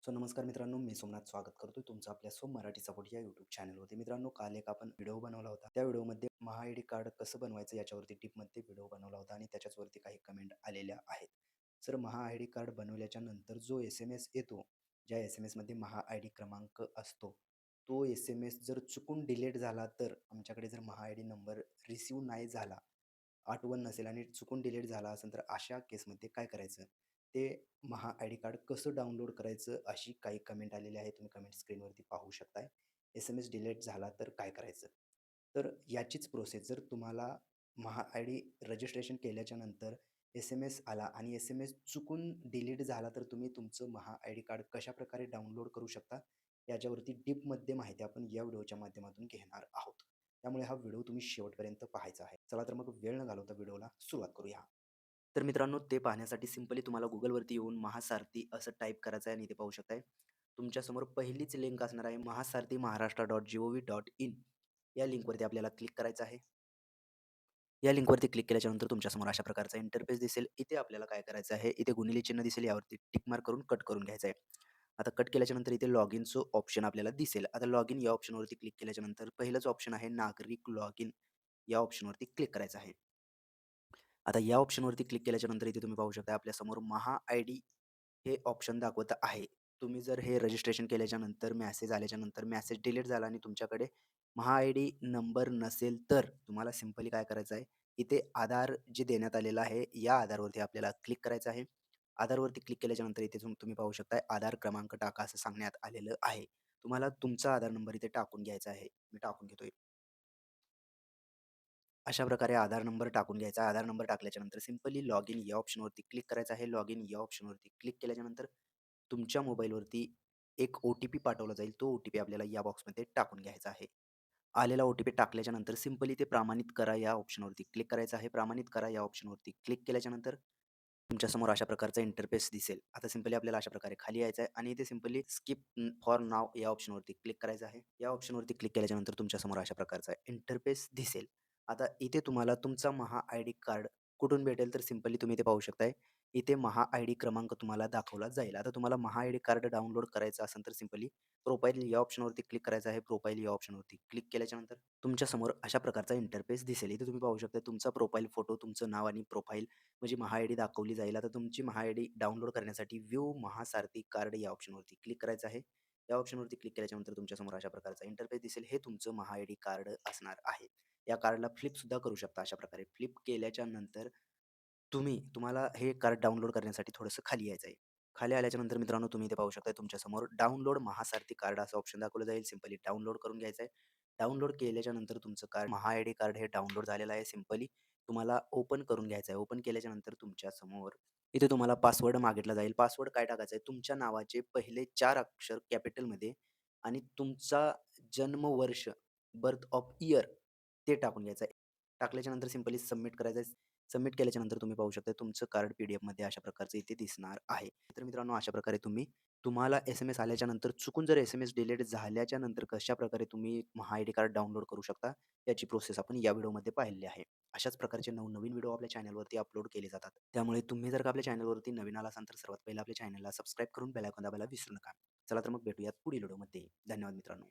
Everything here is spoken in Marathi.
नमस्कार मित्रांनो, मी सोमनाथ स्वागत करतोय तुमचं आपल्या सोम मराठी सपोर्ट या यूट्यूब चॅनलवरती. मित्रांनो, काल एक आपण व्हिडिओ बनवला होता. त्या व्हिडिओमध्ये आय डी कार्ड कसं बनवायचं याच्यावरती टिपमध्ये व्हिडिओ बनवला होता आणि त्याच्याचवरती काही कमेंट आलेल्या आहेत. आय डी कार्ड बनवल्याच्या नंतर जो SMS येतो, ज्या SMS मध्ये आय डी क्रमांक असतो, तो SMS जर चुकून डिलीट झाला तर आमच्याकडे जर आय डी नंबर रिसीव्ह नाही झाला, आठवण नसेल आणि चुकून डिलीट झाला असेल, तर अशा केसमध्ये काय करायचं? ते आय डी कार्ड कसं डाउनलोड करायचं, अशी काही कमेंट आलेली आहे. तुम्ही कमेंट स्क्रीनवरती पाहू शकताय. SMS डिलीट झाला तर काय करायचं? तर याचीच प्रोसेस जर तुम्हाला आय डी रजिस्ट्रेशन केल्याच्या नंतर SMS आला आणि SMS चुकून डिलीट झाला, तर तुम्ही तुमचं आय डी कार्ड कशाप्रकारे डाउनलोड करू शकता, याच्यावरती डीपमध्ये माहिती आपण या व्हिडिओच्या माध्यमातून घेणार आहोत. त्यामुळे हा व्हिडिओ तुम्ही शेवटपर्यंत पाहायचा आहे. चला तर मग वेळ न घालवता व्हिडिओला सुरुवात करूया. तर मित्रांनो, ते पाहण्यासाठी सिंपली तुम्हाला Googleवरती येऊन महासारथी असं टाईप करायचं आहे आणि इथे पाहू शकताय. तुमच्यासमोर पहिलीच लिंक असणार आहे महासारथी-महाराष्ट्र.gov.in. या लिंकवरती आपल्याला क्लिक करायचं आहे. या लिंकवरती क्लिक केल्याच्यानंतर तुमच्यासमोर अशा प्रकारचा इंटरफेस दिसेल. इथे आपल्याला काय करायचं आहे, इथे गुणिले चिन्ह दिसेल, यावरती टिक मार्क करून कट करून घ्यायचं आहे. आता कट केल्याच्यानंतर इथे लॉगिनचं ऑप्शन आपल्याला दिसेल. आता लॉगिन या ऑप्शनवरती क्लिक केल्याच्यानंतर पहिलंच ऑप्शन आहे नागरिक लॉगिन, या ऑप्शनवरती क्लिक करायचं आहे. आता या ऑप्शनवरती क्लिक केल्याच्यानंतर इथे तुम्ही पाहू शकता आपल्यासमोर आय-डी हे ऑप्शन दाखवत आहे. तुम्ही जर हे रजिस्ट्रेशन केल्याच्यानंतर मेसेज आल्याच्यानंतर मेसेज डिलीट झाला आणि तुमच्याकडे आय-डी नंबर नसेल, तर तुम्हाला सिंपली काय करायचं आहे, इथे आधार जे देण्यात आलेलं आहे, या आधारवरती आपल्याला क्लिक करायचं आहे. आधारवरती क्लिक केल्याच्यानंतर इथे तुम्ही पाहू शकताय आधार क्रमांक टाका असं सांगण्यात आलेलं आहे. तुम्हाला तुमचा आधार नंबर इथे टाकून घ्यायचा आहे. मी टाकून घेतोय. अशा प्रकारे आधार नंबर टाकून घ्यायचा. आधार नंबर टाकल्याच्यानंतर सिंपली लॉगिन या ऑप्शनवरती क्लिक करायचं आहे. लॉगिन या ऑप्शनवरती क्लिक केल्याच्यानंतर तुमच्या मोबाईलवरती एक ओ-टी-पी पाठवला जाईल. तो ओ-टी-पी आपल्याला या बॉक्समध्ये टाकून घ्यायचा आहे. आलेला ओ-टी-पी टाकल्याच्यानंतर सिंपली ते प्रमाणित करा या ऑप्शनवरती क्लिक करायचं आहे. प्रमाणित करा या ऑप्शनवरती क्लिक केल्याच्यानंतर तुमच्यासमोर अशा प्रकारचा इंटरफेस दिसेल. आता सिंपली आपल्याला अशा प्रकारे खाली यायचं आहे आणि इथे सिंपली स्किप फॉर नाव या ऑप्शनवरती क्लिक करायचं आहे. या ऑप्शनवरती क्लिक केल्याच्यानंतर तुमच्यासमोर अशा प्रकारचा इंटरफेस दिसेल. आता इथे तुम्हाला तुमचा आय-डी कार्ड कुठून भेटेल, तर सिंपली तुम्ही इथे पाहू शकताय. इथे आय-डी क्रमांक तुम्हाला दाखवला जाईल. आता तुम्हाला आय-डी कार्ड डाउनलोड करायचं असेल, तर सिंपली प्रोफाइल या ऑप्शनवरती क्लिक करायचं आहे. प्रोफाइल या ऑप्शनवरती क्लिक केल्याच्यानंतर तुमच्यासमोर अशा प्रकारचा इंटरफेस दिसेल. इथे तुम्ही पाहू शकता तुमचा प्रोफाइल फोटो, तुमचं नाव आणि प्रोफाइल म्हणजे आय-डी दाखवली जाईल. आता तुमची आय-डी डाउनलोड करण्यासाठी व्ह्यू महासारथी कार्ड या ऑप्शनवरती क्लिक करायचं आहे. या ऑप्शनवरती क्लिक केल्याच्यानंतर तुमच्यासमोर अशा प्रकारचा इंटरफेस दिसेल. हे तुमचं आय-डी कार्ड असणार आहे. या कार्डला फ्लिपसुद्धा करू शकता अशा प्रकारे. फ्लिप केल्याच्यानंतर तुम्हाला हे कार्ड डाउनलोड करण्यासाठी थोडंसं खाली यायचं आहे. खाली आल्याच्यानंतर मित्रांनो, तुम्ही इथे पाहू शकता तुमच्यासमोर डाउनलोड महासारथी कार्ड असं ऑप्शन दाखवलं जाईल. सिंपली डाउनलोड करून घ्यायचं आहे. डाउनलोड केल्याच्यानंतर तुमचं आय-डी कार्ड हे डाउनलोड झालेलं आहे. सिंपली तुम्हाला ओपन करून घ्यायचं आहे. ओपन केल्याच्यानंतर तुमच्यासमोर इथे तुम्हाला पासवर्ड मागितला जाईल. पासवर्ड काय टाकायचा आहे? तुमच्या नावाचे पहिले 4 अक्षर कॅपिटलमध्ये आणि तुमचा जन्मवर्ष, बर्थ ऑफ इयर ते टाकून घ्यायचं आहे. टाकल्याच्यानंतर सिंपली सबमिट करायचं आहे. सबमिट केल्याच्यानंतर तुम्ही पाहू शकता तुमचं कार्ड पी-डी-एफमध्ये अशा प्रकारचं इथे दिसणार आहे. तर मित्रांनो, अशा प्रकारे तुम्हाला SMS आल्याच्यानंतर चुकून जर SMS डिलीट झाल्याच्यानंतर कशाप्रकारे तुम्ही आय-डी कार्ड डाउनलोड करू शकता, याची प्रोसेस आपण या व्हिडिओमध्ये पाहिलेली आहे. अशाच प्रकारचे नवनवीन व्हिडिओ आपल्या चॅनलवरती अपलोड केले जातात. त्यामुळे तुम्ही जर का आपल्या चॅनलवरती नवीन आला असाल, तर सर्वात पहिला आपल्या चॅनलला सबस्क्राईब करून बेल आयकॉन दाबायला विसरू नका. चला तर मग भेटूयात पुढील व्हिडिओमध्ये. धन्यवाद मित्रांनो.